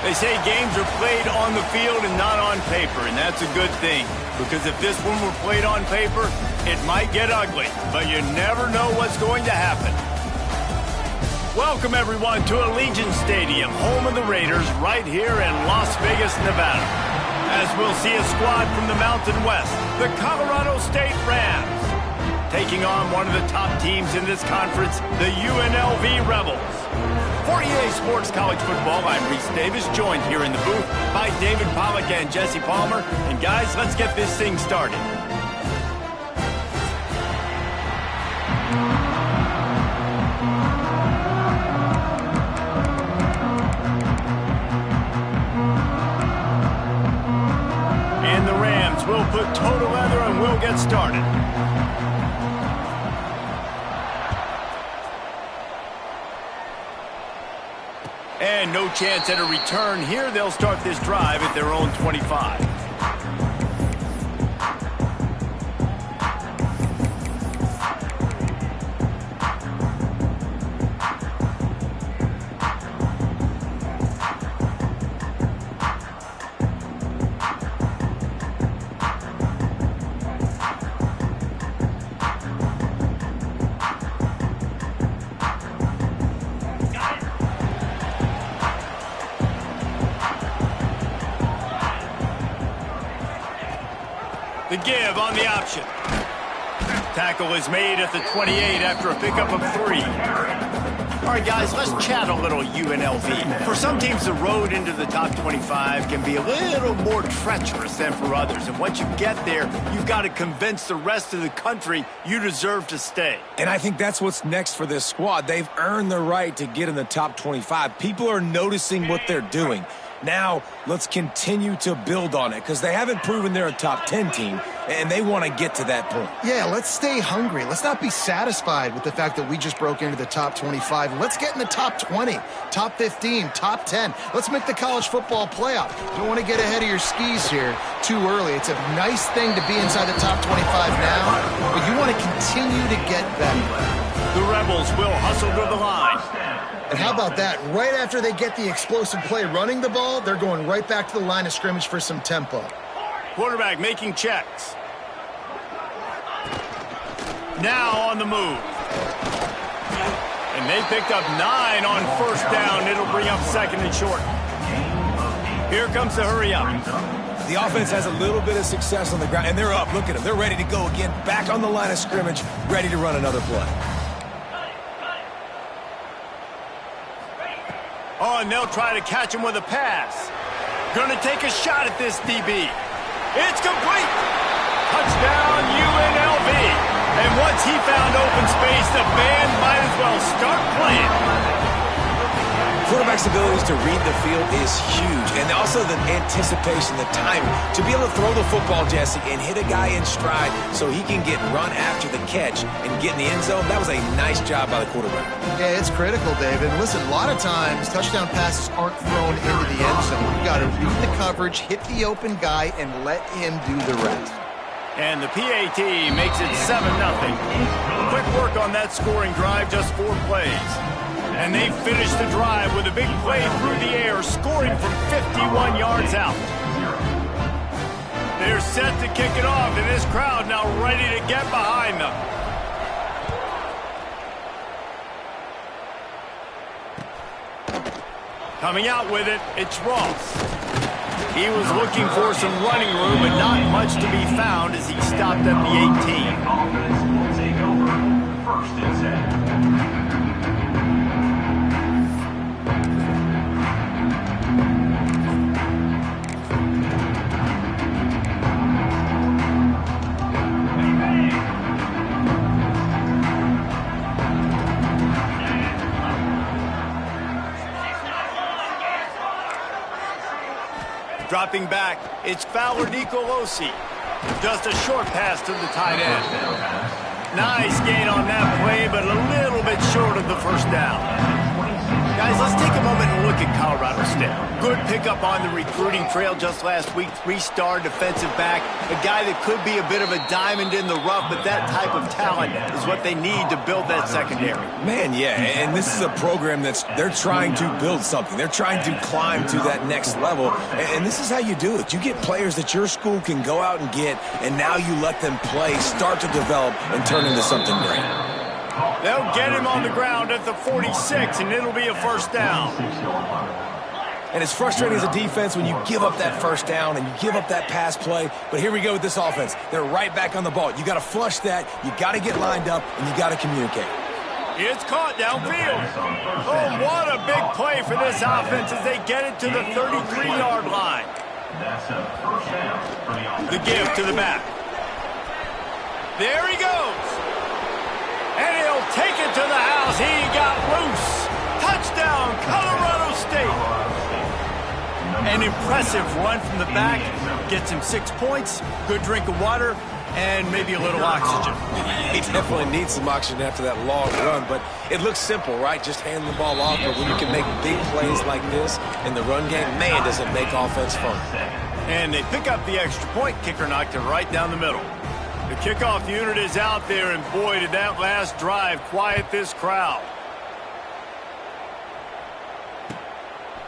They say games are played on the field and not on paper, and that's a good thing. Because if this one were played on paper, it might get ugly, but you never know what's going to happen. Welcome, everyone, to Allegiant Stadium, home of the Raiders, right here in Las Vegas, Nevada. As we'll see a squad from the Mountain West, the Colorado State Rams, taking on one of the top teams in this conference, the UNLV Rebels. For EA Sports College Football, I'm Reese Davis, joined here in the booth by David Pollack and Jesse Palmer. And guys, let's get this thing started. And the Rams will put toe to leather and we'll get started. And no chance at a return here. They'll start this drive at their own 25. The give on the option. Tackle is made at the 28 after a pickup of 3. All right, guys, let's chat a little UNLV. For some teams, the road into the top 25 can be a little more treacherous than for others. And once you get there, you've got to convince the rest of the country you deserve to stay. And I think that's what's next for this squad. They've earned the right to get in the top 25. People are noticing what they're doing. Now, let's continue to build on it because they haven't proven they're a top 10 team, and they want to get to that point. Yeah, let's stay hungry. Let's not be satisfied with the fact that we just broke into the top 25. Let's get in the top 20, top 15, top 10. Let's make the college football playoff. Don't want to get ahead of your skis here too early. It's a nice thing to be inside the top 25 now, but you want to continue to get better. The Rebels will hustle to the line. And how about that? Right after they get the explosive play running the ball, they're going right back to the line of scrimmage for some tempo. Quarterback making checks. Now on the move. And they picked up 9 on first down. It'll bring up 2nd and short. Here comes the hurry up. The offense has a little bit of success on the ground, and they're up. Look at them. They're ready to go again, back on the line of scrimmage, ready to run another play. Oh, and they'll try to catch him with a pass. Gonna take a shot at this DB. It's complete. Touchdown UNLV. And once he found open space, the band might as well start playing. Quarterback's abilities to read the field is huge, and also the anticipation, the timing, to be able to throw the football, Jesse, and hit a guy in stride so he can get run after the catch and get in the end zone. That was a nice job by the quarterback. Yeah, it's critical, David. Listen, a lot of times touchdown passes aren't thrown into the end zone. You've got to read the coverage, hit the open guy, and let him do the rest. And the PAT makes it 7-0. Quick work on that scoring drive, just 4 plays. And they finish the drive with a big play through the air, scoring from 51 yards out. They're set to kick it off, and this crowd now ready to get behind them. Coming out with it, it's Ross. He was looking for some running room, but not much to be found as he stopped at the 18. Offense will take over 1st and 10. Dropping back, it's Fowler Nicolosi. Just a short pass to the tight end. Nice gain on that play, but a little bit short of the 1st down. Guys, let's take a moment and look at Colorado State. Good pickup on the recruiting trail just last week. 3-star defensive back. A guy that could be a bit of a diamond in the rough, but that type of talent is what they need to build that secondary. Man, yeah, and this is a program they're trying to build something. They're trying to climb to that next level, and this is how you do it. You get players that your school can go out and get, and now you let them play, start to develop, and turn into something great. They'll get him on the ground at the 46, and it'll be a 1st down. And it's frustrating as a defense when you give up that 1st down and you give up that pass play. But here we go with this offense. They're right back on the ball. You got to flush that. You got to get lined up, and you got to communicate. It's caught downfield. Oh, what a big play for this offense as they get it to the 33-yard line. That's a 1st down for the offense. The give to the back. There he goes. And he'll take it to the house. He got loose. Touchdown, Colorado State. An impressive run from the back. Gets him 6 points, good drink of water, and maybe a little oxygen. He definitely needs some oxygen after that long run, but it looks simple, right? Just handing the ball off, but when you can make big plays like this in the run game, man, does it make offense fun. And they pick up the extra point. Kicker knocked it right down the middle. The kickoff unit is out there, and boy, did that last drive quiet this crowd.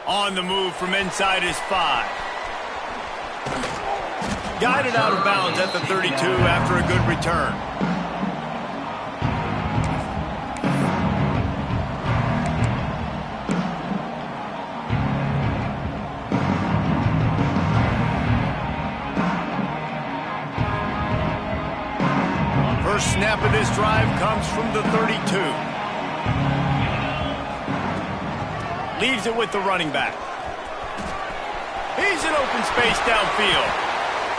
On the move from inside his 5. Guided out of bounds at the 32 after a good return. this drive comes from the 32. Leaves it with the running back. He's in open space downfield.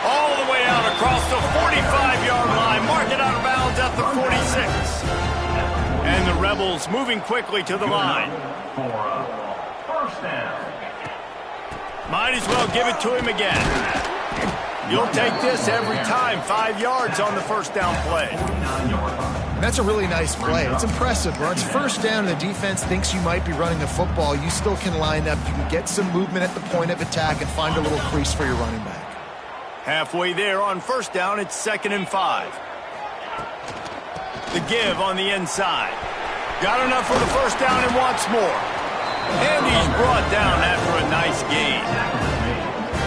All the way out across the 45-yard line. Mark it out of bounds at the 46. And the Rebels moving quickly to the line. For a first down. Might as well give it to him again. You'll take this every time. 5 yards on the first down play. That's a really nice play. It's impressive. When it's first down and the defense thinks you might be running the football, you still can line up. You can get some movement at the point of attack and find a little crease for your running back. Halfway there on first down, it's 2nd and 5. The give on the inside. Got enough for the first down and wants more. And he's brought down after a nice gain.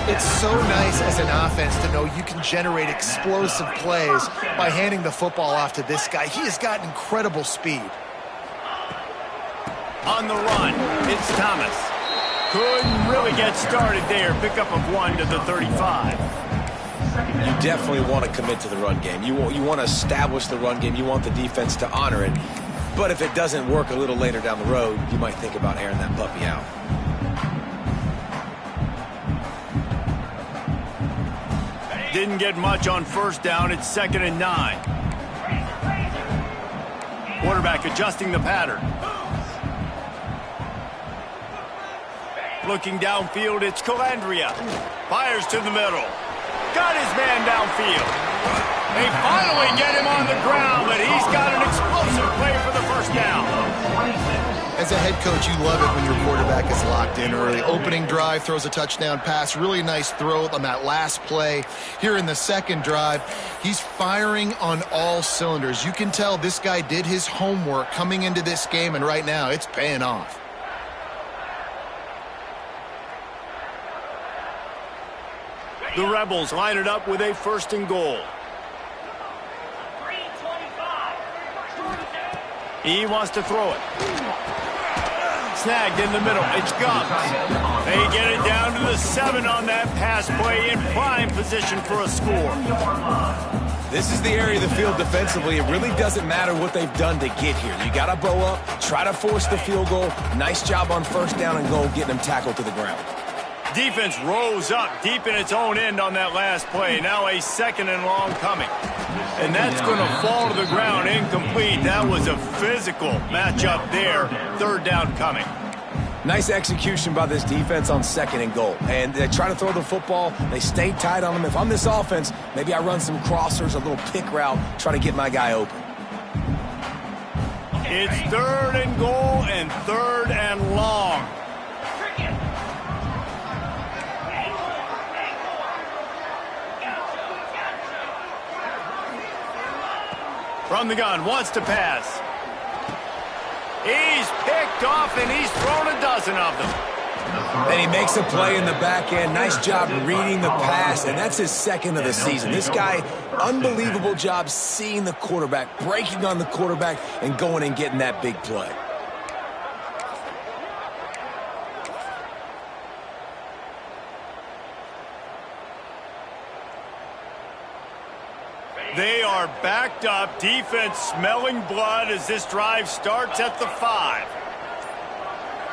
It's so nice as an offense to know you can generate explosive plays by handing the football off to this guy. He has got incredible speed. On the run, it's Thomas. Couldn't really get started there. Pickup of 1 to the 35. You definitely want to commit to the run game. You want to establish the run game. You want the defense to honor it. But if it doesn't work a little later down the road, you might think about airing that puppy out. Didn't get much on first down. It's 2nd and 9. Quarterback adjusting the pattern. Looking downfield, it's Calandria. Fires to the middle. Got his man downfield. They finally get him on the ground, but he's got an explosive play for the first down. As a head coach, you love it when your quarterback is locked in early. Opening drive, throws a touchdown pass. Really nice throw on that last play. Here in the second drive, he's firing on all cylinders. You can tell this guy did his homework coming into this game, and right now it's paying off. The Rebels line it up with a 1st and goal. He wants to throw it. Snagged in the middle. It's Gums. They get it down to the 7 on that pass play in prime position for a score. This is the area of the field defensively. It really doesn't matter what they've done to get here. You got to bow up, try to force the field goal. Nice job on first down and goal, getting them tackled to the ground. Defense rose up deep in its own end on that last play. Now a 2nd and long coming. And that's going to fall to the ground incomplete. That was a physical matchup there. 3rd down coming. Nice execution by this defense on 2nd and goal. And they try to throw the football. They stay tight on them. If I'm this offense, maybe I run some crossers, a little pick route, try to get my guy open. It's 3rd and goal and 3rd and long. From the gun, wants to pass. He's picked off, and he's thrown a dozen of them. Then he makes a play in the back end. Nice job reading the pass, and that's his 2nd of the season. This guy, unbelievable job seeing the quarterback, breaking on the quarterback, and going and getting that big play. They are backed up. Defense smelling blood as this drive starts at the 5.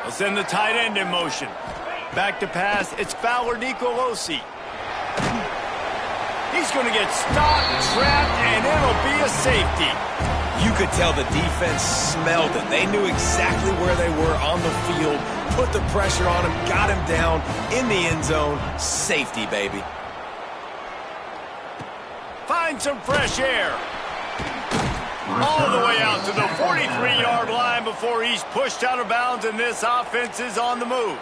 They'll send the tight end in motion. Back to pass. It's Fowler Nicolosi. He's going to get stopped, trapped, and it'll be a safety. You could tell the defense smelled it. They knew exactly where they were on the field, put the pressure on him, got him down in the end zone. Safety, baby. Find some fresh air. All the way out to the 43-yard line before he's pushed out of bounds, and this offense is on the move.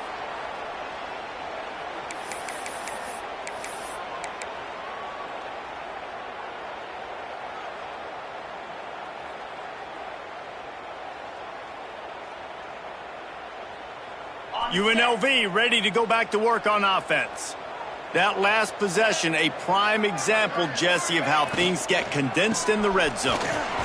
UNLV ready to go back to work on offense. That last possession, a prime example, Jesse, of how things get condensed in the red zone.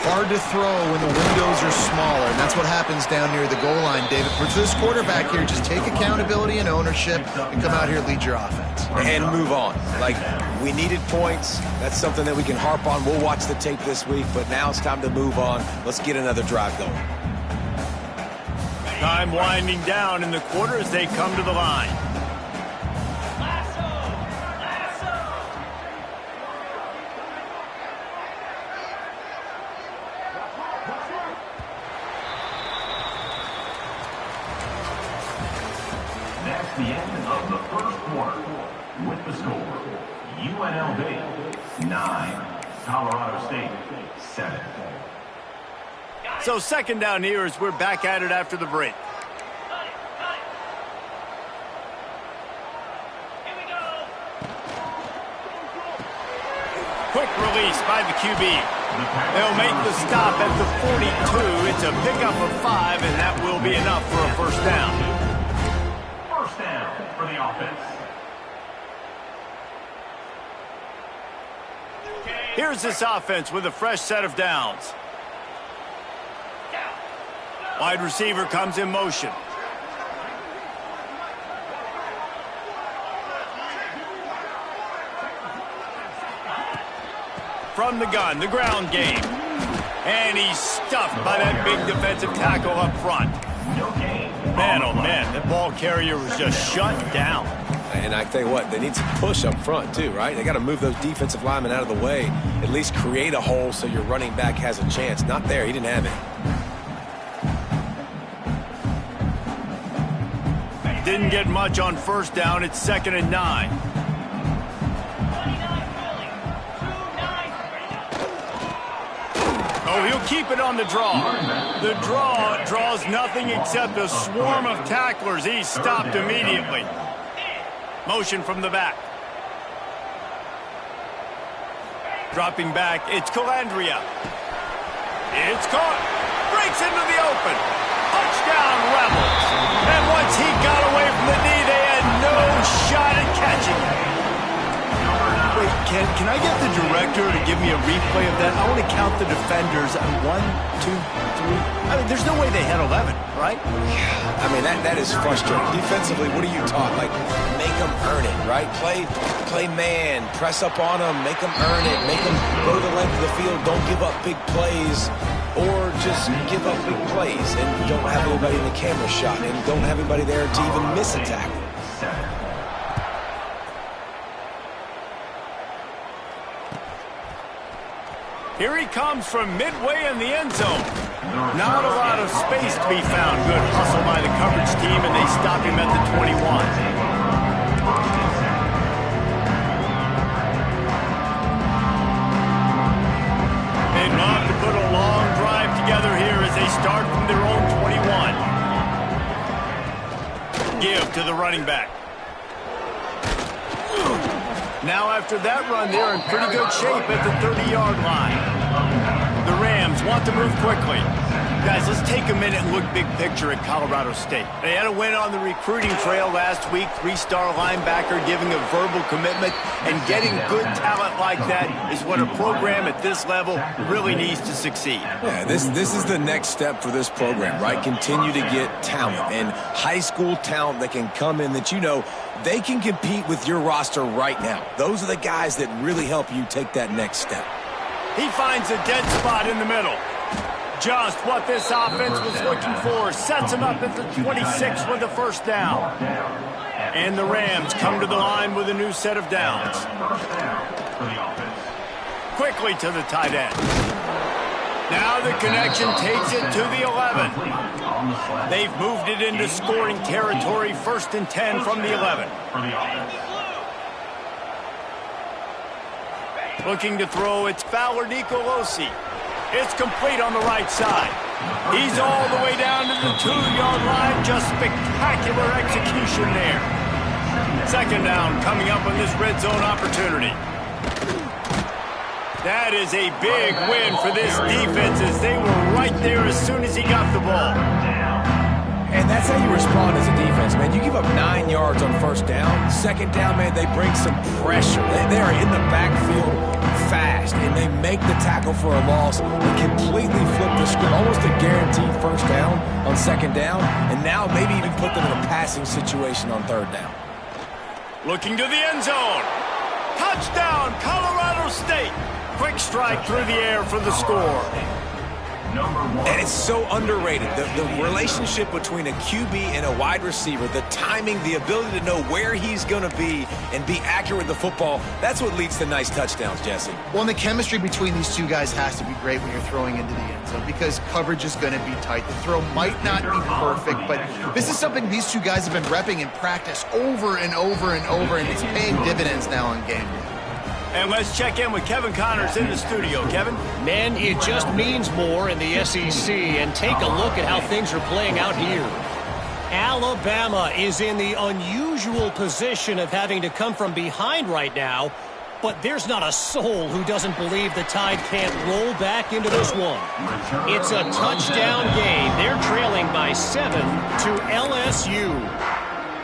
Hard to throw when the windows are smaller, and that's what happens down near the goal line, David. For this quarterback here, just take accountability and ownership and come out here and lead your offense. And move on. Like, We needed points. That's something that we can harp on. We'll watch the tape this week, but now it's time to move on. Let's get another drive going. Time winding down in the quarter as they come to the line. That's the end of the first quarter. With the score, UNLV 9, Colorado State 7. So second down here as we're back at it after the break. Quick release by the QB. They'll make the stop at the 42. It's a pickup of 5, and that will be enough for a first down. First down for the offense. Here's this offense with a fresh set of downs. Wide receiver comes in motion. From the gun, the ground game. And he's stuffed by that big defensive tackle up front. Man, oh man, that ball carrier was just shut down. And I tell you what, they need some push up front too, right? They got to move those defensive linemen out of the way. At least create a hole so your running back has a chance. Not there, he didn't have it. Didn't get much on first down. It's 2nd and 9. Oh, he'll keep it on the draw. The draw draws nothing except a swarm of tacklers. He's stopped immediately. Motion from the back. Dropping back, it's Calandria. It's caught. Breaks into the open. Touchdown, Rebels. And once he got away from the knee, they had no shot at catching him. Wait, can I get the director to give me a replay of that? I want to count the defenders. 1, 2, 3. I mean, there's no way they had 11, right? I mean, that is frustrating. Defensively, what are you taught? Like, make them earn it, right? Play man, press up on them, make them earn it, make them go the length of the field, don't give up big plays, or just give up big plays and don't have anybody in the camera shot and don't have anybody there to even miss a tackle. Here he comes from midway in the end zone. Not a lot of space to be found. Good hustle by the coverage team, and they stop him at the 21. They'd love to put a long drive together here as they start from their own 21. Give to the running back. Now after that run, they're in pretty good shape at the 30-yard line. The Rams want to move quickly. Guys, let's take a minute and look big picture at Colorado State. They had a win on the recruiting trail last week, 3-star linebacker giving a verbal commitment, and getting good talent like that is what a program at this level really needs to succeed. Yeah, this is the next step for this program, right? Continue to get talent and high school talent that can come in that they can compete with your roster right now. Those are the guys that really help you take that next step. He finds a dead spot in the middle. Just what this offense was looking for. Sets him up at the 26 with a first down. And the Rams come to the line with a new set of downs. Quickly to the tight end. Now the connection takes it to the 11. They've moved it into scoring territory, 1st and 10 from the 11. Looking to throw, it's Fowler Nicolosi. It's complete on the right side. He's all the way down to the 2-yard line. Just spectacular execution there. 2nd down coming up on this red zone opportunity. That is a big win for this defense as they were right there as soon as he got the ball. And that's how you respond as a defense, man. You give up 9 yards on first down. 2nd down, man, they bring some pressure. They are in the backfield fast, and they make the tackle for a loss and completely flip the script. Almost a guaranteed first down on 2nd down, and now maybe even put them in a passing situation on 3rd down. Looking to the end zone. Touchdown, Colorado State. Quick strike through the air for the score. And it's so underrated. The relationship between a QB and a wide receiver, the timing, the ability to know where he's going to be and be accurate with the football, that's what leads to nice touchdowns, Jesse. Well, and the chemistry between these two guys has to be great when you're throwing into the end zone because coverage is going to be tight. The throw might not be perfect, but this is something these two guys have been repping in practice over and over and over, and it's paying dividends now on game day. And let's check in with Kevin Connors in the studio. Kevin? Man, it just means more in the SEC, and take a look at how things are playing out here. Alabama is in the unusual position of having to come from behind right now, but there's not a soul who doesn't believe the Tide can't roll back into this one. It's a touchdown game. They're trailing by 7 to LSU.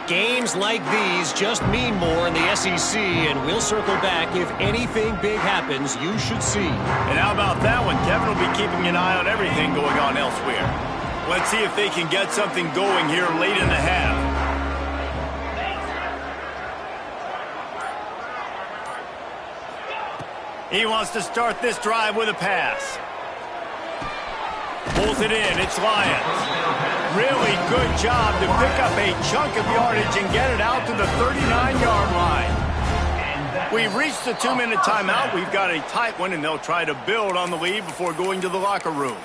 Games like these just mean more in the SEC, and we'll circle back if anything big happens. You should see. And how about that one? Kevin will be keeping an eye on everything going on elsewhere. Let's see if they can get something going here late in the half. He wants to start this drive with a pass. Pulls it in. It's Lions. Really good job to pick up a chunk of yardage and get it out to the 39-yard line. We've reached the 2-minute timeout. We've got a tight one, and they'll try to build on the lead before going to the locker room.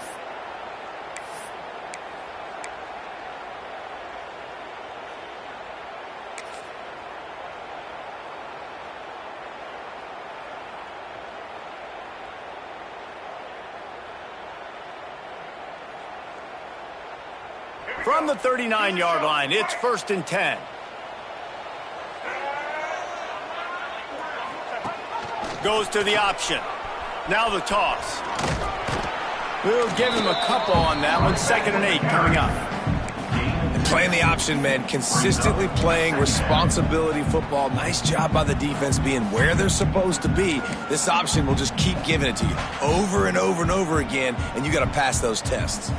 From the 39-yard line, it's 1st and 10. Goes to the option. Now the toss. We'll give him a couple on that one. 2nd and 8 coming up. And playing the option, man, consistently playing responsibility football. Nice job by the defense being where they're supposed to be. This option will just keep giving it to you over and over and over again, and you got to pass those tests.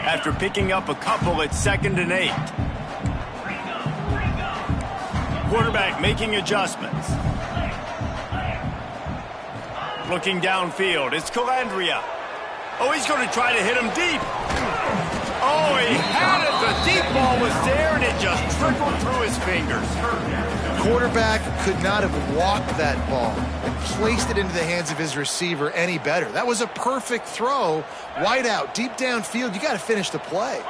After picking up a couple, it's 2nd and 8. Quarterback making adjustments. Looking downfield, it's Calandria. Oh, he's going to try to hit him deep. Oh, he had it. The deep ball was there, and it just trickled through his fingers. Quarterback could not have walked that ball and placed it into the hands of his receiver any better. That was a perfect throw. Wide out, deep downfield. You got to finish the play.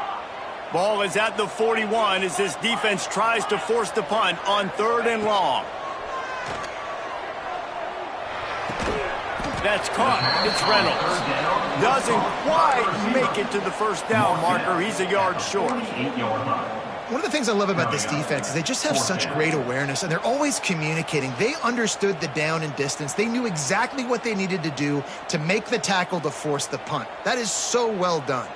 Ball is at the 41 as this defense tries to force the punt on 3rd and long. That's caught. It's Reynolds. Doesn't quite make it to the 1st down marker. He's a yard short. One of the things I love about this defense is they just have such great awareness, and they're always communicating. They understood the down and distance. They knew exactly what they needed to do to make the tackle to force the punt. That is so well done.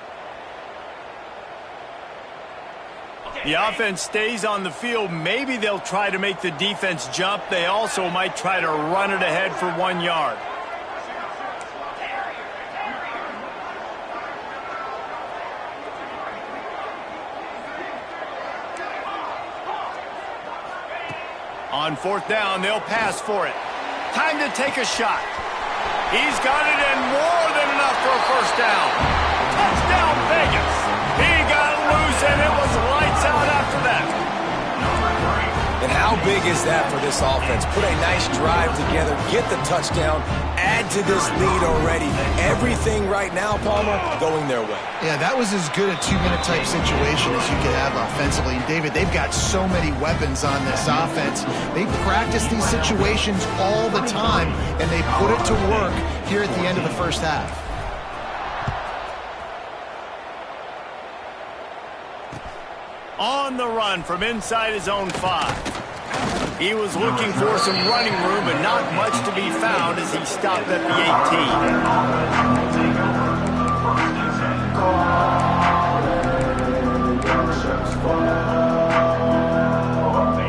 The offense stays on the field. Maybe they'll try to make the defense jump. They also might try to run it ahead for 1 yard. On 4th down, they'll pass for it. Time to take a shot. He's got it and more than enough for a 1st down. Touchdown, Vegas. He got loose, and it was lights out after that. And how big is that for this offense? Put a nice drive together, get the touchdown, add to this lead already. Everything right now, Palmer, going their way. Yeah, that was as good a 2-minute type situation as you could have offensively. And David, they've got so many weapons on this offense. They practice these situations all the time, and they put it to work here at the end of the 1st half. On the run from inside his own 5. He was looking for some running room, but not much to be found as he stopped at the 18.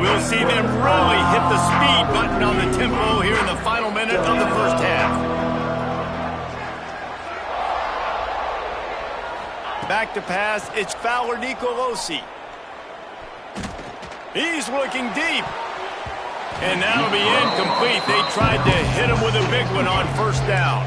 We'll see them really hit the speed button on the tempo here in the final minute of the 1st half. Back to pass, it's Fowler Nicolosi. He's looking deep. And that'll be incomplete. They tried to hit him with a big one on first down.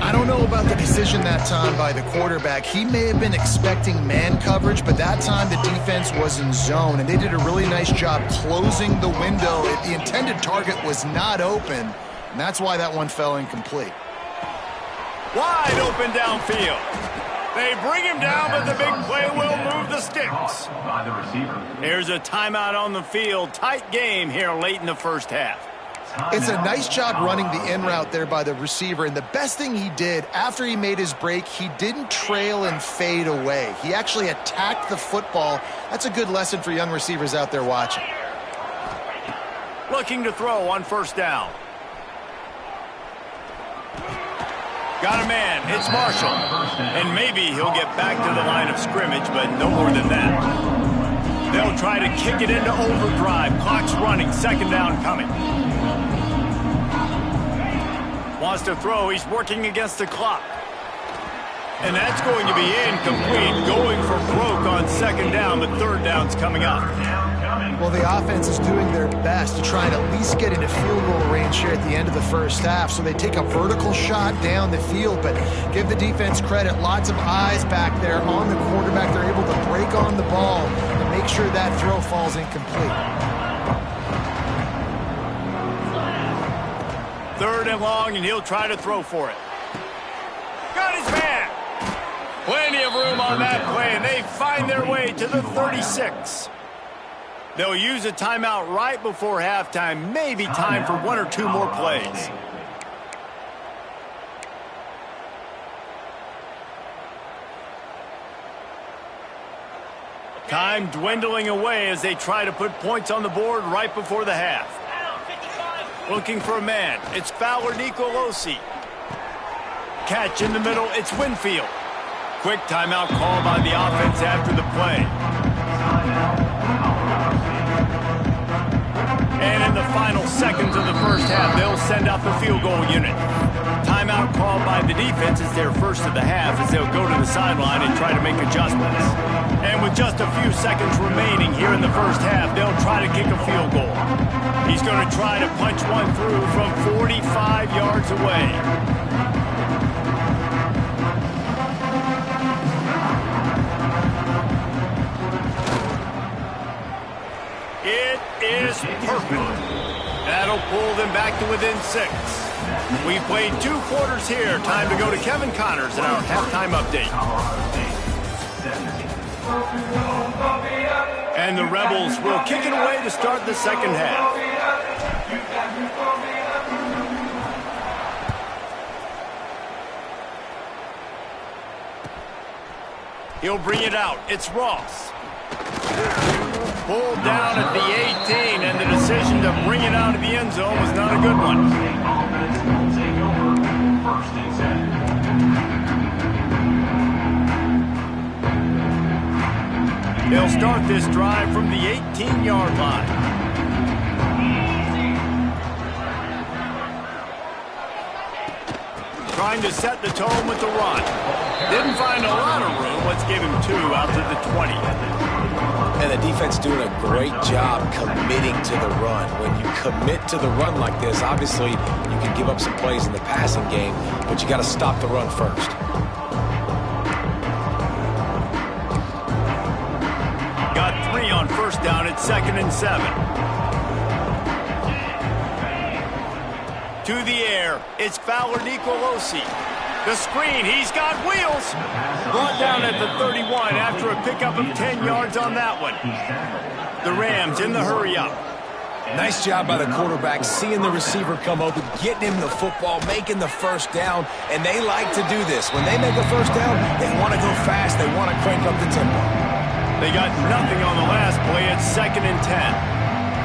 I don't know about the decision that time by the quarterback. He may have been expecting man coverage, but that time the defense was in zone, and they did a really nice job closing the window. The intended target was not open, and that's why that one fell incomplete. Wide open downfield. They bring him down, but the big play will move the sticks. By the receiver. Here's a timeout on the field. Tight game here late in the first half. It's a nice job running the in route there by the receiver, and the best thing he did after he made his break, he didn't trail and fade away. He actually attacked the football. That's a good lesson for young receivers out there watching. Looking to throw on first down. Got a man. It's Marshall. And maybe he'll get back to the line of scrimmage, but no more than that. They'll try to kick it into overdrive. Clock's running. Second down coming. Wants to throw. He's working against the clock. And that's going to be incomplete. Going for broke on second down, but third down's coming up. Well, the offense is doing their best to try and at least get into field goal range here at the end of the first half. So they take a vertical shot down the field, but give the defense credit. Lots of eyes back there on the quarterback. They're able to break on the ball and make sure that throw falls incomplete. Third and long, and he'll try to throw for it. Got his man. Plenty of room on that play, and they find their way to the 36. They'll use a timeout right before halftime. Maybe time for one or two more plays. Time dwindling away as they try to put points on the board right before the half. Looking for a man. It's Fowler Nicolosi. Catch in the middle. It's Winfield. Quick timeout call by the offense after the play. And in the final seconds of the first half, they'll send out the field goal unit. Timeout called by the defense is their first of the half as they'll go to the sideline and try to make adjustments. And with just a few seconds remaining here in the first half, they'll try to kick a field goal. He's going to try to punch one through from 45 yards away. It is perfect. That'll pull them back to within 6. We've played 2 quarters here. Time to go to Kevin Connors in our halftime update. And the Rebels will kick it away to start the second half. He'll bring it out. It's Ross. Pulled down at the 18, and the decision to bring it out of the end zone was not a good one. First and 10. They'll start this drive from the 18-yard line. Trying to set the tone with the run. Didn't find a lot of room. Let's give him 2 out to the 20. And the defense doing a great job committing to the run. When you commit to the run like this, obviously you can give up some plays in the passing game, but you got to stop the run first. Got 3 on first down. It's 2nd and 7. To the air. It's Fowler Nicolosi. The screen. He's got wheels. Brought down at the 31 after a pickup of 10 yards on that one. The Rams in the hurry up. Nice job by the quarterback, seeing the receiver come open, getting him the football, making the first down, and they like to do this. When they make a first down, they want to go fast. They want to crank up the tempo. They got nothing on the last play. It's 2nd and 10.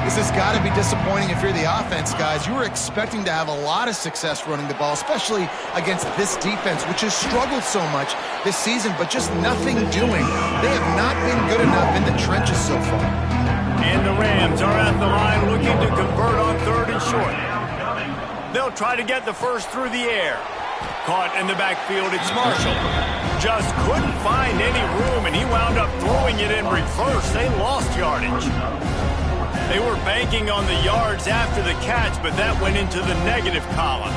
This has got to be disappointing if you're the offense, guys. You were expecting to have a lot of success running the ball, especially against this defense, which has struggled so much this season, but just nothing doing. They have not been good enough in the trenches so far. And the Rams are at the line looking to convert on 3rd and short. They'll try to get the first through the air. Caught in the backfield, it's Marshall. Just couldn't find any room, and he wound up throwing it in reverse. They lost yardage. They were banking on the yards after the catch, but that went into the negative column.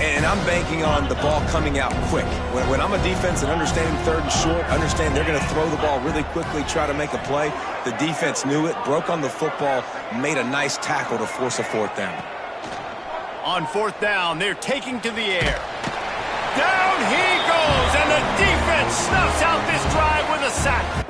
And I'm banking on the ball coming out quick. When I'm a defense and understanding third and short, understand they're going to throw the ball really quickly, try to make a play. The defense knew it, broke on the football, made a nice tackle to force a fourth down. On fourth down, they're taking to the air. Down he goes, and the defense snuffs out this drive with a sack.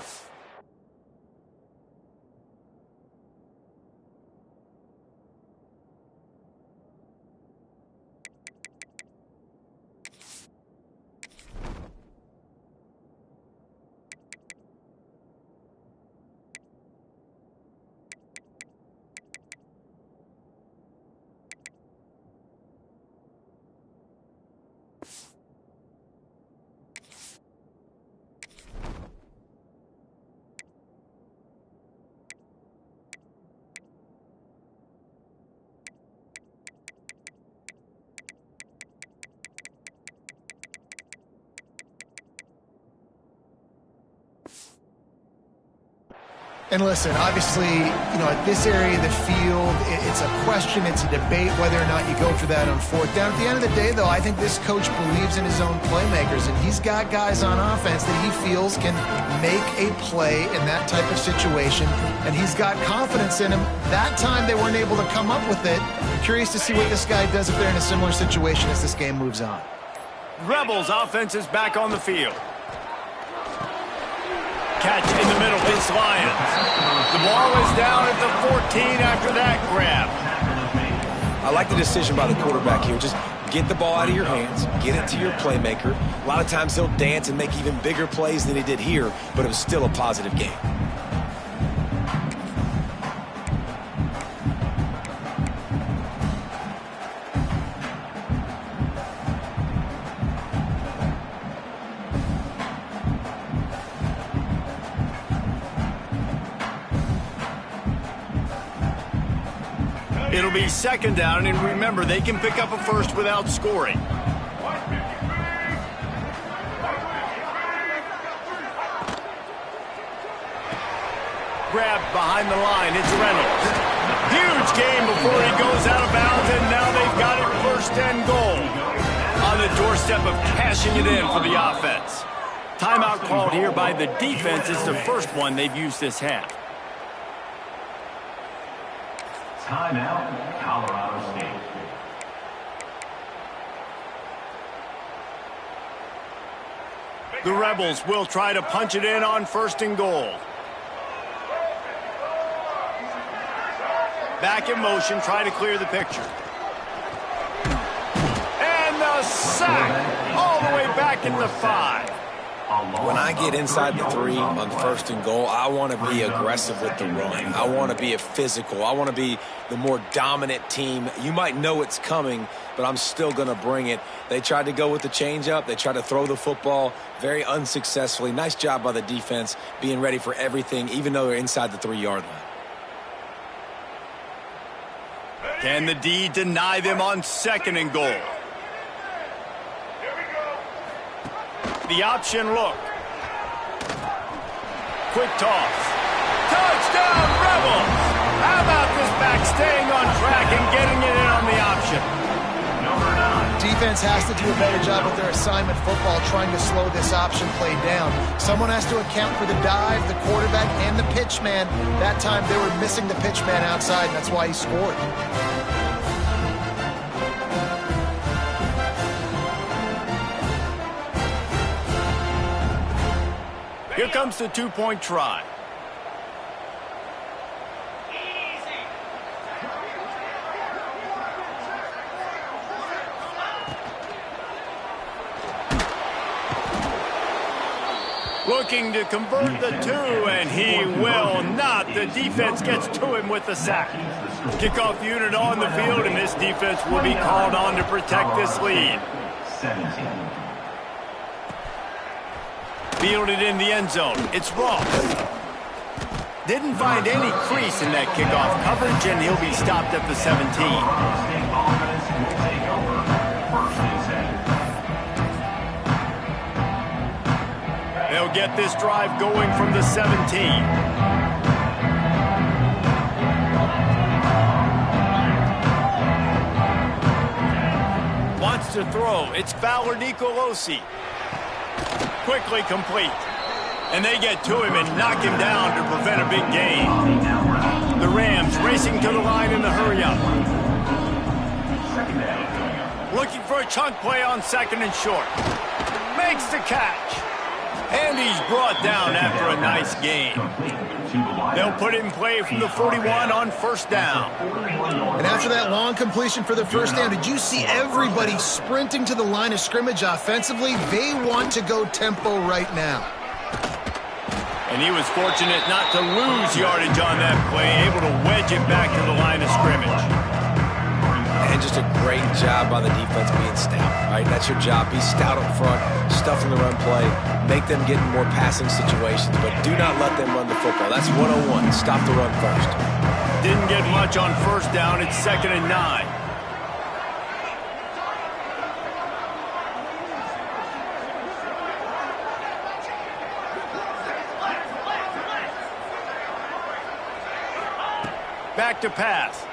And listen, obviously, at this area of the field, it's a question, it's a debate whether or not you go for that on fourth down. At the end of the day, though, I think this coach believes in his own playmakers, and he's got guys on offense that he feels can make a play in that type of situation, and he's got confidence in him. That time they weren't able to come up with it. I'm curious to see what this guy does if they're in a similar situation as this game moves on. Rebels offense is back on the field. Catch in the middle, it's Lions. The ball is down at the 14 after that grab. I like the decision by the quarterback here. Just get the ball out of your hands, get it to your playmaker. A lot of times he'll dance and make even bigger plays than he did here, but it was still a positive game. It'll be second down, and remember, they can pick up a first without scoring. Grabbed behind the line, it's Reynolds. Huge game before he goes out of bounds, and now they've got it first and goal. On the doorstep of cashing it in for the offense. Timeout called here by the defense. It's the first one they've used this half. Timeout, Colorado State. The Rebels will try to punch it in on first and goal. Back in motion, try to clear the picture. And the sack all the way back in the 5. When I get inside the 3 on first and goal, I want to be aggressive with the run. I want to be a physical. I want to be the more dominant team. You might know it's coming, but I'm still going to bring it. They tried to go with the changeup. They tried to throw the football very unsuccessfully. Nice job by the defense being ready for everything, even though they're inside the 3-yard line. Can the D deny them on second and goal? The option look. Quick toss. Touchdown, Rebels! How about this back staying on track and getting it in on the option? Defense has to do a better job with their assignment football, trying to slow this option play down. Someone has to account for the dive, the quarterback, and the pitch man. That time they were missing the pitch man outside, and that's why he scored. Here comes the 2-point try. Looking to convert the 2, and he will not. The defense gets to him with the sack. Kickoff unit on the field, and this defense will be called on to protect this lead. 17. Fielded in the end zone. It's Ross. Didn't find any crease in that kickoff coverage, and he'll be stopped at the 17. They'll get this drive going from the 17. Wants to throw. It's Fowler Nicolosi. Quickly complete. And they get to him and knock him down to prevent a big gain. The Rams racing to the line in the hurry-up. Looking for a chunk play on second and short. Makes the catch. And he's brought down after a nice gain. They'll put it in play from the 41 on first down. And after that long completion for the first down, did you see everybody sprinting to the line of scrimmage offensively? They want to go tempo right now. And he was fortunate not to lose yardage on that play, able to wedge it back to the line of scrimmage. And just a great job by the defense being stout, right? That's your job. Be stout up front, stuffing the run play, make them get in more passing situations, but do not let them run the football. That's 101. Stop the run first. Didn't get much on first down. It's 2nd and 9. Back to pass.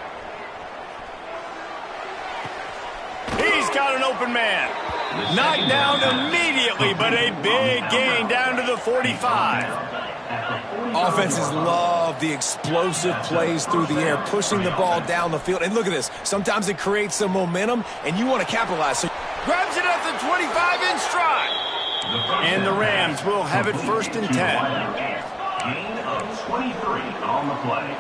He's got an open man. Knocked down immediately, but a big gain down to the 45. Offenses love the explosive plays through the air, pushing the ball down the field. And look at this. Sometimes it creates some momentum, and you want to capitalize. So grabs it at the 25 in stride. And the Rams will have it 1st and 10. Gain of 23 on the play.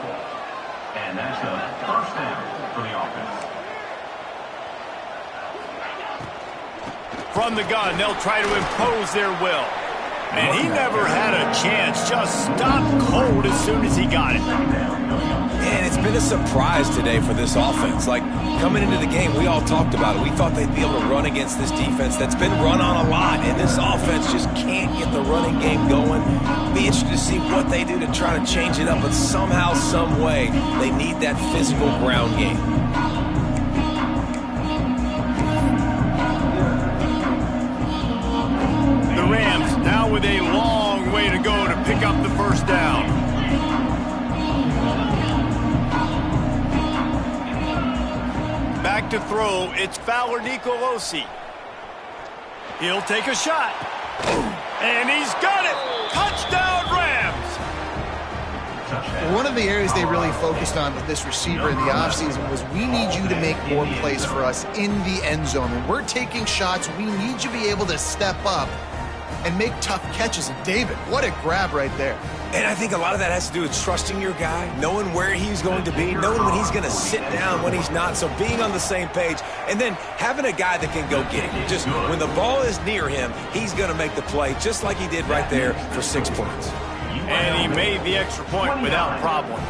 And that's the first down for the offense. From the gun, they'll try to impose their will. And he never had a chance. Just stopped cold as soon as he got it. And it's been a surprise today for this offense. Like, coming into the game, we all talked about it. We thought they'd be able to run against this defense that's been run on a lot. And this offense just can't get the running game going. Be interested to see what they do to try to change it up. But somehow, some way, they need that physical ground game. The Rams now with a long way to go to pick up the first down. Back to throw, it's Fowler Nicolosi. He'll take a shot. And he's got it! Touchdown, Rams! One of the areas they really focused on with this receiver in the offseason was we need you to make more plays for us in the end zone. When we're taking shots, we need you to be able to step up and make tough catches. And David, what a grab right there. And I think a lot of that has to do with trusting your guy, knowing where he's going to be, knowing when he's going to sit down, when he's not. So being on the same page, and then having a guy that can go get it. Just when the ball is near him, he's going to make the play, just like he did right there for 6 points. And he made the extra point without problem.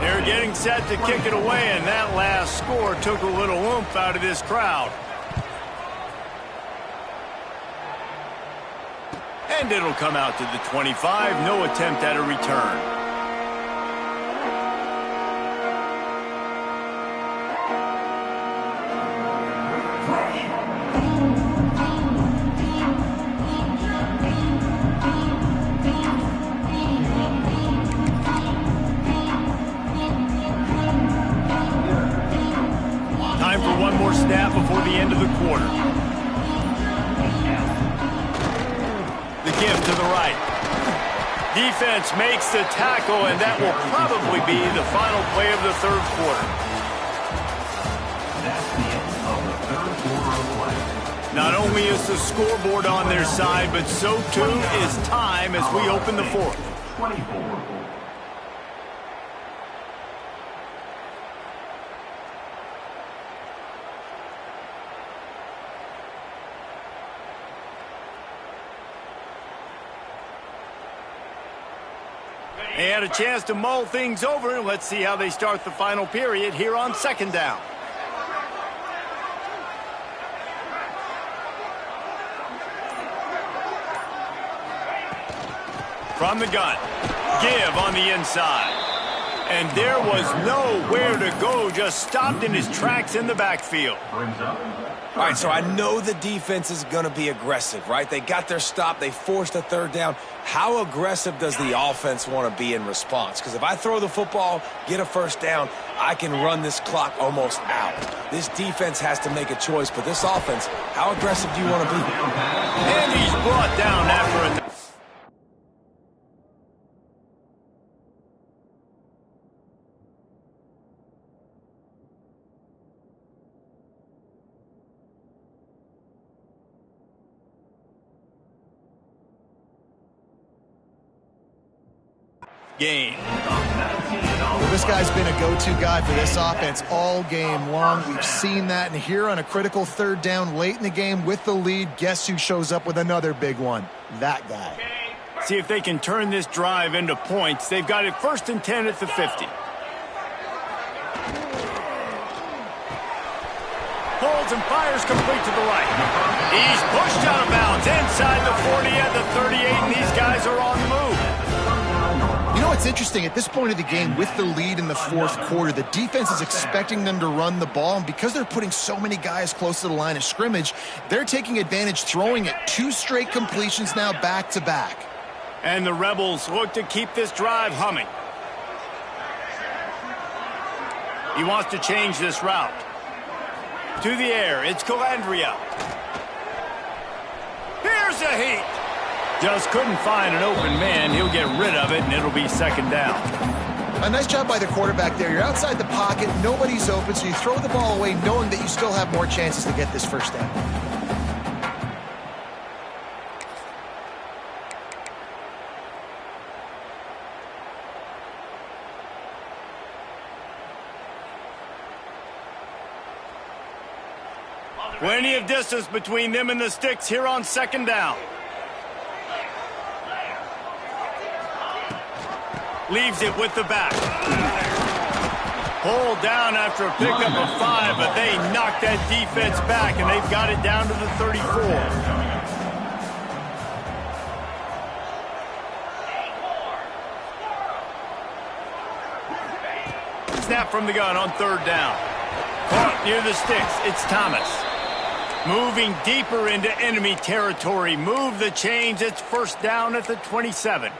They're getting set to kick it away, and that last score took a little oomph out of this crowd. And it'll come out to the 25. No attempt at a return. Time for one more snap before the end of the quarter. The give to the right. Defense makes the tackle, and that will probably be the final play of the third quarter. That's the end of the third quarter of play. Not only is the scoreboard on their side, but so too is time as we open the fourth. 24. They had a chance to mull things over. Let's see how they start the final period here on second down. From the gun. Give on the inside. And there was nowhere to go. Just stopped in his tracks in the backfield. Brings up All right, so I know the defense is going to be aggressive, right? They got their stop. They forced a third down. How aggressive does the offense want to be in response? Because if I throw the football, get a first down, I can run this clock almost out. This defense has to make a choice, but this offense, how aggressive do you want to be? And he's brought down after a... Gain. Well, this guy's been a go-to guy for this offense all game long. We've seen that, and here on a critical third down late in the game with the lead, guess who shows up with another big one? That guy. See if they can turn this drive into points. They've got it 1st and 10 at the 50. Holds and fires complete to the right. He's pushed out of bounds inside the 40 at the 38, and these guys are on the move. You know what's interesting? At this point of the game, with the lead in the fourth quarter, the defense is expecting them to run the ball, and because they're putting so many guys close to the line of scrimmage, they're taking advantage, throwing it 2 straight completions now back-to-back. And the Rebels look to keep this drive humming. He wants to change this route. To the air, it's Calandria. Here's a heat. Just couldn't find an open man. He'll get rid of it, and it'll be 2nd down. A nice job by the quarterback there. You're outside the pocket, nobody's open, so you throw the ball away knowing that you still have more chances to get this first down. Plenty of distance between them and the sticks here on 2nd down. Leaves it with the back. Hold down after a pickup of 5, but they knocked that defense back, and they've got it down to the 34. Snap from the gun on 3rd down. Caught near the sticks. It's Thomas. Moving deeper into enemy territory. Move the chains. It's 1st down at the 27.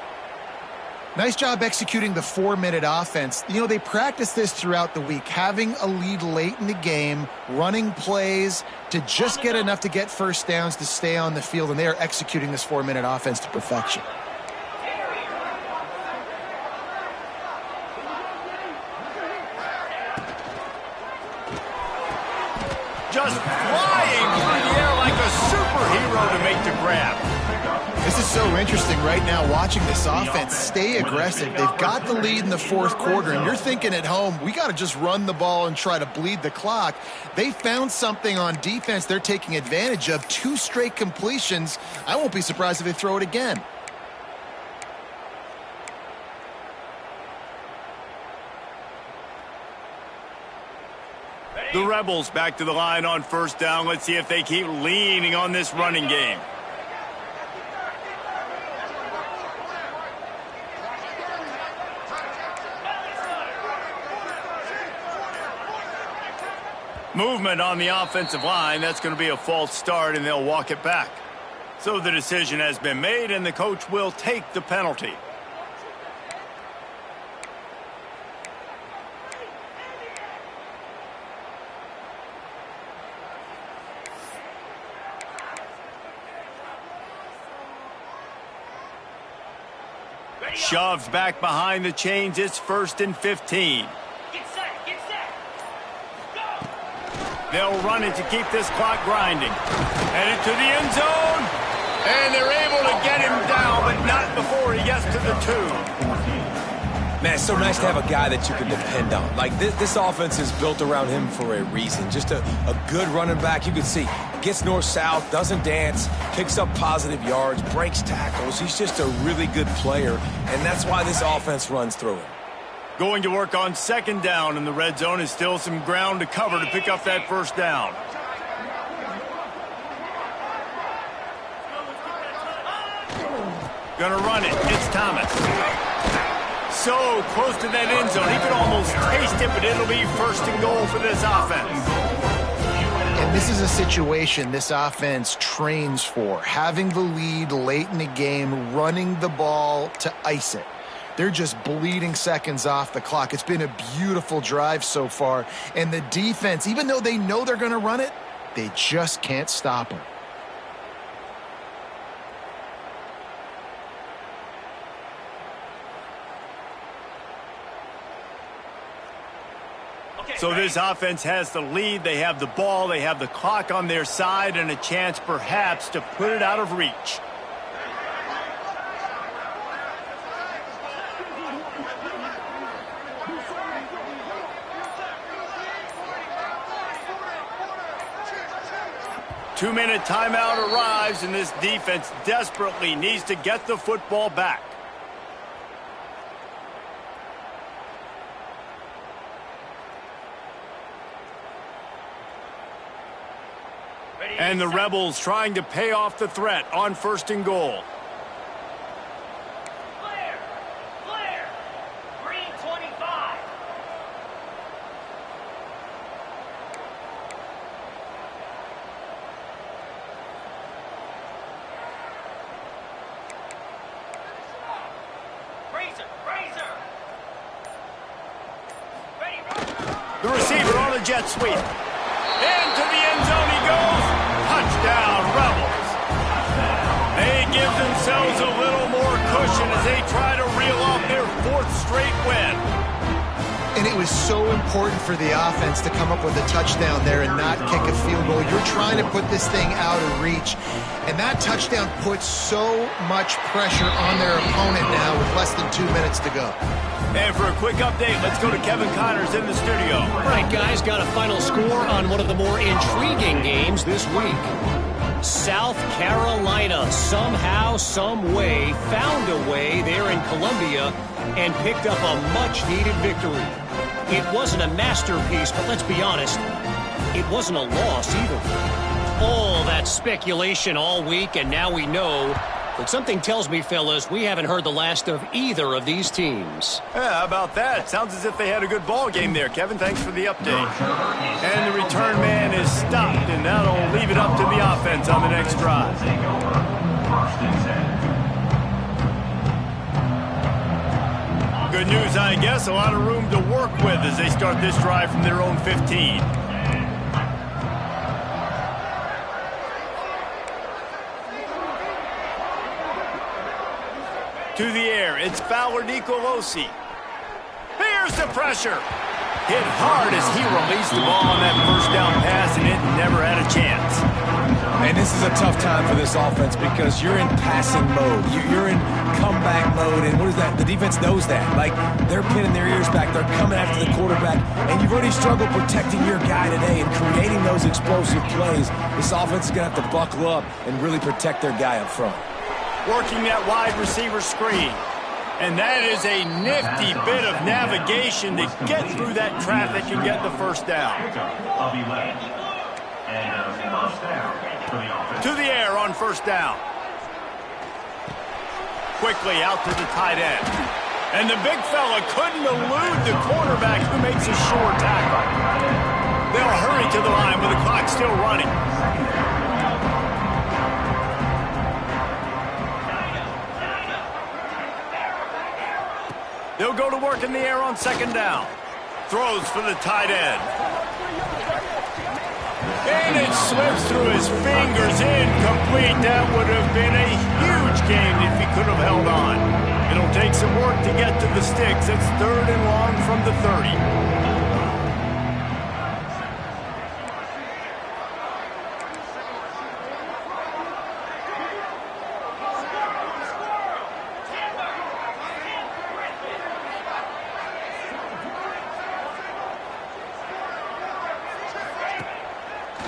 Nice job executing the 4-minute offense. You know, they practice this throughout the week, having a lead late in the game, running plays to just get enough to get first downs to stay on the field, and they are executing this 4-minute offense to perfection. Just flying through the air like a superhero to make the grab. This is so interesting right now watching this offense stay aggressive. They've got the lead in the fourth quarter, and you're thinking at home, we got to just run the ball and try to bleed the clock. They found something on defense they're taking advantage of. 2 straight completions. I won't be surprised if they throw it again. The Rebels back to the line on 1st down. Let's see if they keep leaning on this running game. Movement on the offensive line. That's going to be a false start, and they'll walk it back. So the decision has been made, and the coach will take the penalty. Shoved back behind the chains. It's 1st and 15. They'll run it to keep this clock grinding. Headed to the end zone. And they're able to get him down, but not before he gets to the 2. Man, it's so nice to have a guy that you can depend on. Like, this offense is built around him for a reason. Just a good running back. You can see, gets north-south, doesn't dance, picks up positive yards, breaks tackles. He's just a really good player, and that's why this offense runs through him. Going to work on 2nd down, and the red zone is still some ground to cover to pick up that 1st down. Gonna run it. It's Thomas. So close to that end zone. He could almost taste it, but it'll be 1st and goal for this offense. And this is a situation this offense trains for. Having the lead late in the game, running the ball to ice it. They're just bleeding seconds off the clock. It's been a beautiful drive so far. And the defense, even though they know they're going to run it, they just can't stop them. So this offense has the lead. They have the ball. They have the clock on their side and a chance perhaps to put it out of reach. Two-minute timeout arrives, and this defense desperately needs to get the football back. And the Rebels trying to pay off the threat on 1st and goal. Clear. Green 25. Razor. The receiver on a jet sweep. Into the end zone he goes. Touchdown, Rebels. They give themselves a little more cushion as they try to reel off their 4th straight win. And it was so important for the offense to come up with a touchdown there and not kick a field goal. You're trying to put this thing out of reach. And that touchdown puts so much pressure on their opponent now with less than 2 minutes to go. And for a quick update, let's go to Kevin Connors in the studio. All right, guys, got a final score on one of the more intriguing games this week. South Carolina somehow, some way, found a way there in Columbia and picked up a much-needed victory. It wasn't a masterpiece, but let's be honest, it wasn't a loss either. All that speculation all week, and now we know. But something tells me, fellas, we haven't heard the last of either of these teams. Yeah, how about that? Sounds as if they had a good ball game there, Kevin. Thanks for the update. And the return man is stopped, and that'll leave it up to the offense on the next drive. Good news, I guess. A lot of room to work with as they start this drive from their own 15. To the air, it's Fowler Nicolosi. Here's the pressure. Hit hard as he released the ball on that 1st down pass, and it never had a chance. And this is a tough time for this offense because you're in passing mode. You're in comeback mode, and what is that? The defense knows that. Like, they're pinning their ears back. They're coming after the quarterback, and you've already struggled protecting your guy today and creating those explosive plays. This offense is going to have to buckle up and really protect their guy up front. Working that wide receiver screen. And that is a nifty bit of navigation to get through that traffic and get the 1st down. To the air on 1st down. Quickly out to the tight end. And the big fella couldn't elude the cornerback who makes a sure tackle. They'll hurry to the line with the clock still running. They'll go to work in the air on 2nd down. Throws for the tight end. And it slips through his fingers, incomplete. That would have been a huge gain if he could have held on. It'll take some work to get to the sticks. It's 3rd and long from the 30.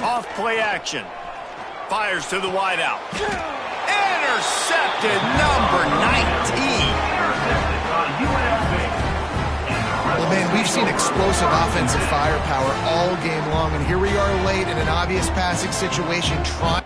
Off play action. Fires to the wideout. Intercepted, number 19. Well, man, we've seen explosive offensive firepower all game long, and here we are late in an obvious passing situation trying